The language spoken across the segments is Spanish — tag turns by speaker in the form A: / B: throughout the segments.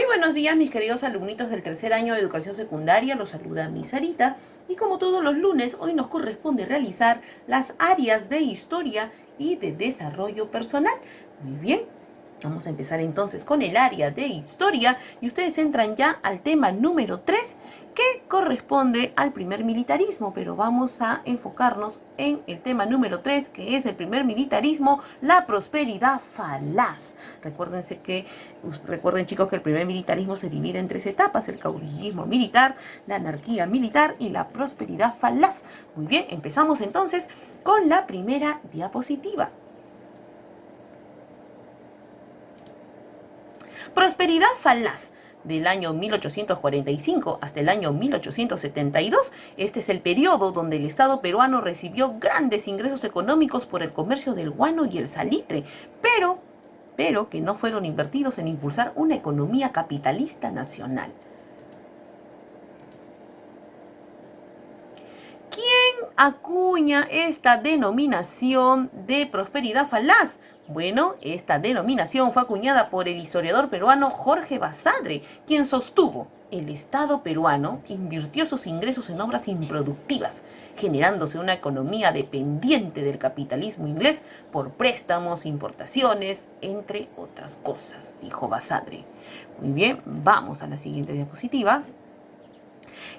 A: Muy buenos días, mis queridos alumnitos del tercer año de educación secundaria. Los saluda mi Sarita. Y como todos los lunes, hoy nos corresponde realizar las áreas de historia y de desarrollo personal. Muy bien, vamos a empezar entonces con el área de historia y ustedes entran ya al tema número 3, que corresponde al primer militarismo, pero vamos a enfocarnos en el tema número 3, que es el primer militarismo, la prosperidad falaz. Recuerden, chicos, que el primer militarismo se divide en 3 etapas: el caudillismo militar, la anarquía militar y la prosperidad falaz. Muy bien, empezamos entonces con la primera diapositiva. Prosperidad falaz. Del año 1845 hasta el año 1872, este es el periodo donde el Estado peruano recibió grandes ingresos económicos por el comercio del guano y el salitre, pero que no fueron invertidos en impulsar una economía capitalista nacional. ¿Quién acuña esta denominación de prosperidad falaz? Bueno, esta denominación fue acuñada por el historiador peruano Jorge Basadre, quien sostuvo: el Estado peruano invirtió sus ingresos en obras improductivas, generándose una economía dependiente del capitalismo inglés por préstamos, importaciones, entre otras cosas, dijo Basadre. Muy bien, vamos a la siguiente diapositiva.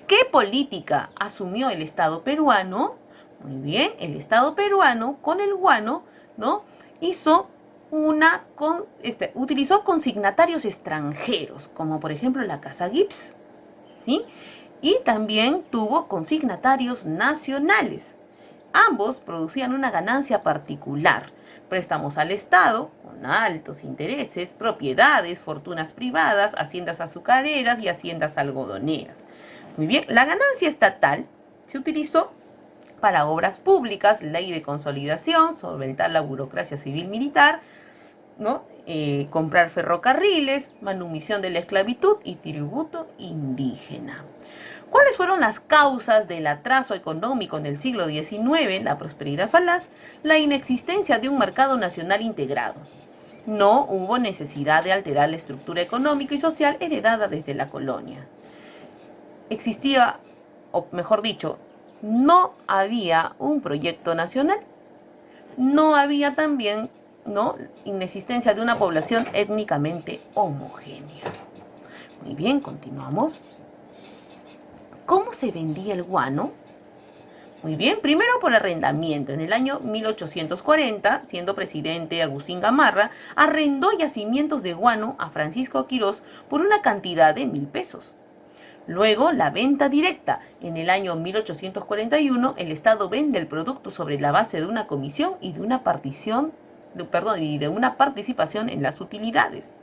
A: ¿Qué política asumió el Estado peruano? Muy bien, el Estado peruano con el guano, ¿no?, utilizó consignatarios extranjeros, como por ejemplo la Casa Gibbs, ¿sí? Y también tuvo consignatarios nacionales. Ambos producían una ganancia particular: préstamos al Estado con altos intereses, propiedades, fortunas privadas, haciendas azucareras y haciendas algodoneras. Muy bien, la ganancia estatal se utilizó para obras públicas, ley de consolidación, solventar la burocracia civil militar, ¿no?, comprar ferrocarriles, manumisión de la esclavitud y tributo indígena. ¿Cuáles fueron las causas del atraso económico en el siglo XIX, la prosperidad falaz? La inexistencia de un mercado nacional integrado. No hubo necesidad de alterar la estructura económica y social heredada desde la colonia. Existía, o mejor dicho, no había un proyecto nacional. No había también, ¿no?, inexistencia de una población étnicamente homogénea. Muy bien, continuamos. ¿Cómo se vendía el guano? Muy bien, primero por arrendamiento. En el año 1840, siendo presidente Agustín Gamarra, arrendó yacimientos de guano a Francisco Quirós por una cantidad de 1.000 pesos. Luego, la venta directa. En el año 1841, el Estado vende el producto sobre la base de una comisión y de una participación en las utilidades.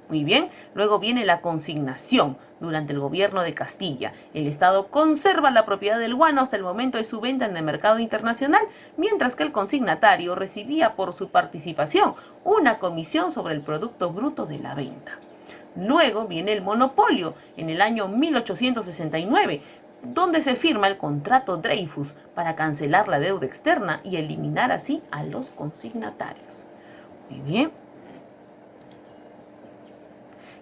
A: Muy bien, luego viene la consignación. Durante el gobierno de Castilla, el Estado conserva la propiedad del guano hasta el momento de su venta en el mercado internacional, mientras que el consignatario recibía por su participación una comisión sobre el producto bruto de la venta. Luego viene el monopolio, en el año 1869, donde se firma el contrato Dreyfus para cancelar la deuda externa y eliminar así a los consignatarios. Muy bien.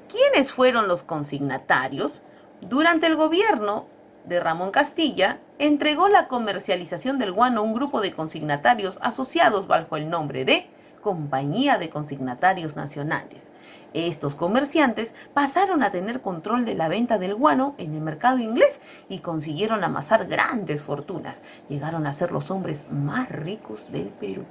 A: ¿Quiénes fueron los consignatarios? Durante el gobierno de Ramón Castilla, entregó la comercialización del guano a un grupo de consignatarios asociados bajo el nombre de Compañía de Consignatarios Nacionales. Estos comerciantes pasaron a tener control de la venta del guano en el mercado inglés y consiguieron amasar grandes fortunas. Llegaron a ser los hombres más ricos del Perú.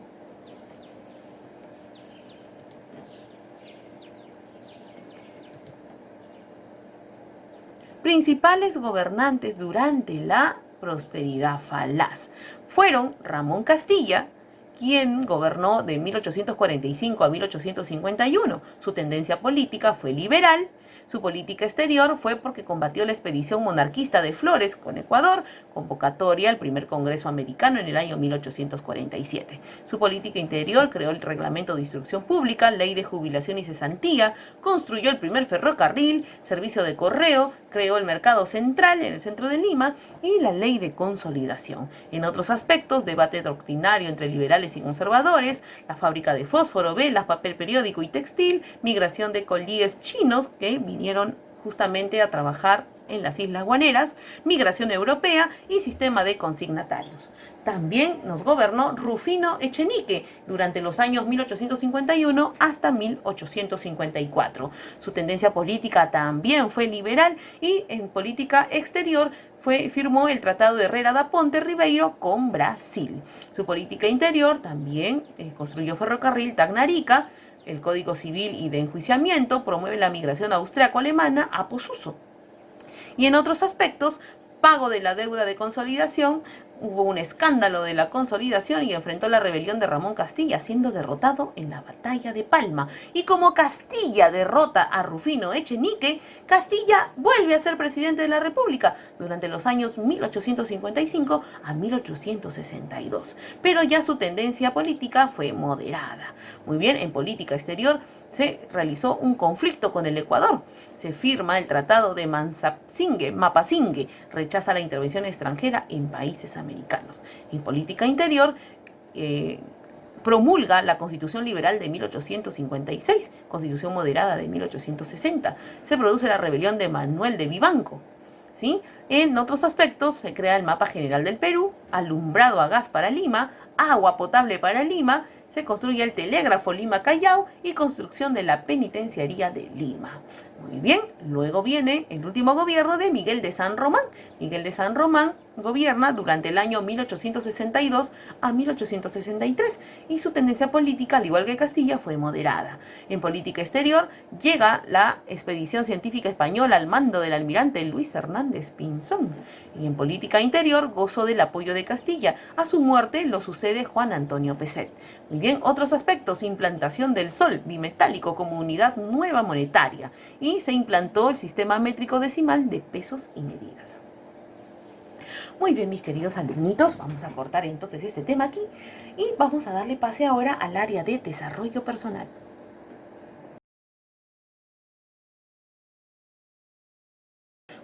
A: Principales gobernantes durante la prosperidad falaz fueron Ramón Castilla, quien gobernó de 1845 a 1851. Su tendencia política fue liberal. Su política exterior fue porque combatió la expedición monarquista de Flores con Ecuador, convocatoria al primer Congreso Americano en el año 1847. Su política interior creó el Reglamento de Instrucción Pública, Ley de Jubilación y Cesantía, construyó el primer ferrocarril, servicio de correo, creó el Mercado Central en el centro de Lima y la Ley de Consolidación. En otros aspectos, debate doctrinario entre liberales y conservadores, la fábrica de fósforo, velas, papel periódico y textil, migración de colíes chinos que vinieron justamente a trabajar en las Islas Guaneras, migración europea y sistema de consignatarios. También nos gobernó Rufino Echenique durante los años 1851 hasta 1854. Su tendencia política también fue liberal y en política exterior firmó el Tratado de Herrera da Ponte Ribeiro con Brasil. Su política interior también construyó ferrocarril Tacna-Arica, el Código Civil y de Enjuiciamiento, promueve la migración austriaco-alemana a Posuso. Y en otros aspectos, pago de la deuda de consolidación, hubo un escándalo de la consolidación y enfrentó la rebelión de Ramón Castilla, siendo derrotado en la batalla de Palma. Y como Castilla derrota a Rufino Echenique, Castilla vuelve a ser presidente de la República durante los años 1855 a 1862. Pero ya su tendencia política fue moderada. Muy bien, en política exterior se realizó un conflicto con el Ecuador. Se firma el Tratado de Mapasingue, rechaza la intervención extranjera en países americanos. En política interior, promulga la Constitución Liberal de 1856, Constitución Moderada de 1860. Se produce la rebelión de Manuel de Vivanco. ¿Sí? En otros aspectos, se crea el Mapa General del Perú, alumbrado a gas para Lima, agua potable para Lima, se construye el telégrafo Lima-Callao y construcción de la penitenciaría de Lima. Muy bien, luego viene el último gobierno de Miguel de San Román. Miguel de San Román gobierna durante el año 1862 a 1863 y su tendencia política, al igual que Castilla, fue moderada. En política exterior llega la expedición científica española al mando del almirante Luis Hernández Pinzón. Y en política interior gozó del apoyo de Castilla. A su muerte lo sucede Juan Antonio Peset. Muy bien, otros aspectos: implantación del sol bimetálico como unidad nueva monetaria y se implantó el sistema métrico decimal de pesos y medidas. Muy bien, mis queridos alumnitos, vamos a cortar entonces este tema aquí y vamos a darle pase ahora al área de desarrollo personal.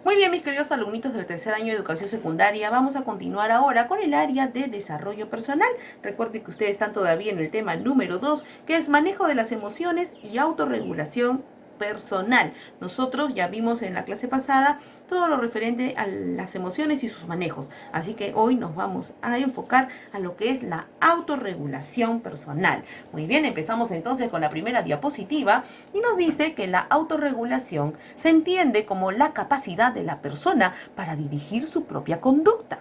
A: Muy bien, mis queridos alumnitos del tercer año de educación secundaria, vamos a continuar ahora con el área de desarrollo personal. Recuerden que ustedes están todavía en el tema número 2, que es manejo de las emociones y autorregulación personal. Nosotros ya vimos en la clase pasada todo lo referente a las emociones y sus manejos. Así que hoy nos vamos a enfocar a lo que es la autorregulación personal. Muy bien, empezamos entonces con la primera diapositiva y nos dice que la autorregulación se entiende como la capacidad de la persona para dirigir su propia conducta.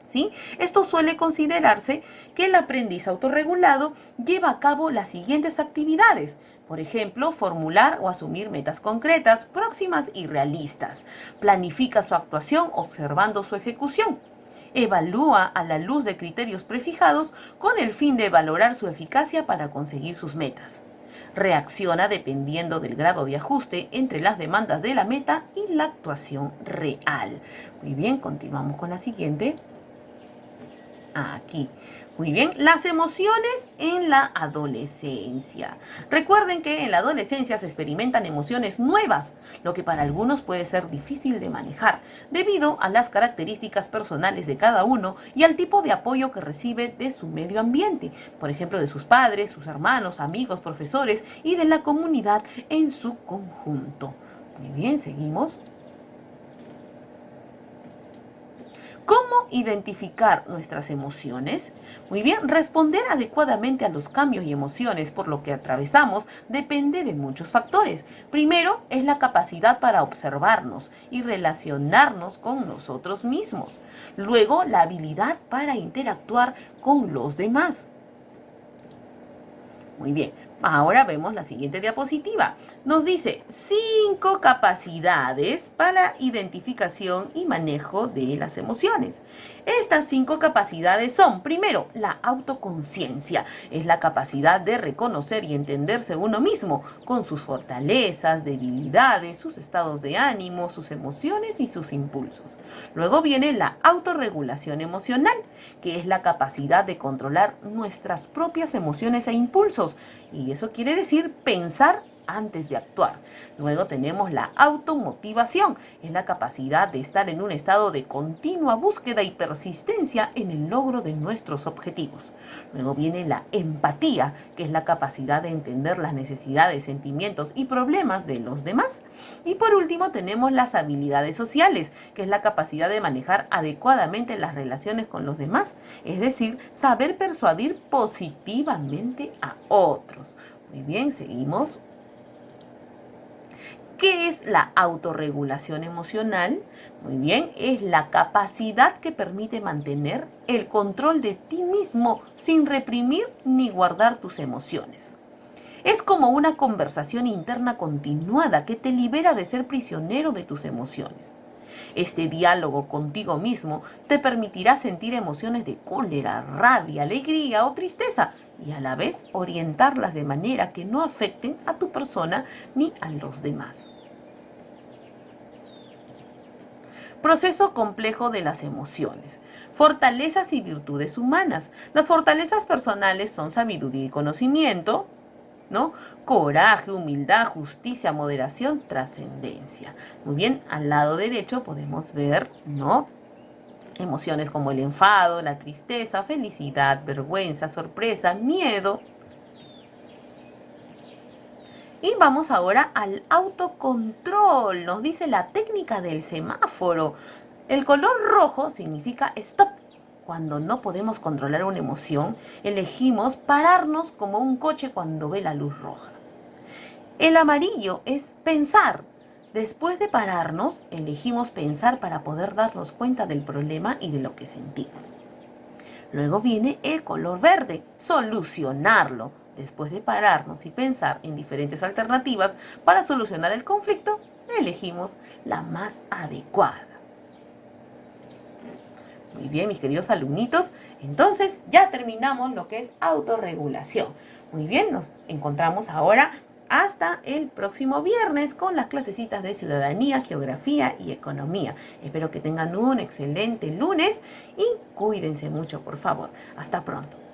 A: ¿Sí? Esto suele considerarse que el aprendiz autorregulado lleva a cabo las siguientes actividades. Por ejemplo, formular o asumir metas concretas, próximas y realistas. Planifica su actuación observando su ejecución. Evalúa a la luz de criterios prefijados con el fin de valorar su eficacia para conseguir sus metas. Reacciona dependiendo del grado de ajuste entre las demandas de la meta y la actuación real. Muy bien, continuamos con la siguiente. Aquí. Muy bien, las emociones en la adolescencia. Recuerden que en la adolescencia se experimentan emociones nuevas, lo que para algunos puede ser difícil de manejar, debido a las características personales de cada uno y al tipo de apoyo que recibe de su medio ambiente, por ejemplo, de sus padres, sus hermanos, amigos, profesores y de la comunidad en su conjunto. Muy bien, seguimos. ¿Cómo identificar nuestras emociones? Muy bien, responder adecuadamente a los cambios y emociones por lo que atravesamos depende de muchos factores. Primero es la capacidad para observarnos y relacionarnos con nosotros mismos. Luego, la habilidad para interactuar con los demás. Muy bien, ahora vemos la siguiente diapositiva. Nos dice 5 capacidades para identificación y manejo de las emociones. Estas 5 capacidades son, primero, la autoconciencia. Es la capacidad de reconocer y entenderse uno mismo, con sus fortalezas, debilidades, sus estados de ánimo, sus emociones y sus impulsos. Luego viene la autorregulación emocional, que es la capacidad de controlar nuestras propias emociones e impulsos. Y eso quiere decir pensar antes de actuar. Luego tenemos la automotivación, es la capacidad de estar en un estado de continua búsqueda y persistencia en el logro de nuestros objetivos. Luego viene la empatía, que es la capacidad de entender las necesidades, sentimientos y problemas de los demás. Y por último tenemos las habilidades sociales, que es la capacidad de manejar adecuadamente las relaciones con los demás, es decir, saber persuadir positivamente a otros. Muy bien, seguimos. ¿Qué es la autorregulación emocional? Muy bien, es la capacidad que permite mantener el control de ti mismo sin reprimir ni guardar tus emociones. Es como una conversación interna continuada que te libera de ser prisionero de tus emociones. Este diálogo contigo mismo te permitirá sentir emociones de cólera, rabia, alegría o tristeza y a la vez orientarlas de manera que no afecten a tu persona ni a los demás. Proceso complejo de las emociones. Fortalezas y virtudes humanas. Las fortalezas personales son sabiduría y conocimiento, ¿no? Coraje, humildad, justicia, moderación, trascendencia. Muy bien, al lado derecho podemos ver, ¿no? Emociones como el enfado, la tristeza, felicidad, vergüenza, sorpresa, miedo. Y vamos ahora al autocontrol. Nos dice la técnica del semáforo. El color rojo significa stop. Cuando no podemos controlar una emoción, elegimos pararnos como un coche cuando ve la luz roja. El amarillo es pensar. Después de pararnos, elegimos pensar para poder darnos cuenta del problema y de lo que sentimos. Luego viene el color verde, solucionarlo. Después de pararnos y pensar en diferentes alternativas para solucionar el conflicto, elegimos la más adecuada. Muy bien, mis queridos alumnitos, entonces ya terminamos lo que es autorregulación. Muy bien, nos encontramos ahora hasta el próximo viernes con las clasecitas de ciudadanía, geografía y economía. Espero que tengan un excelente lunes y cuídense mucho, por favor. Hasta pronto.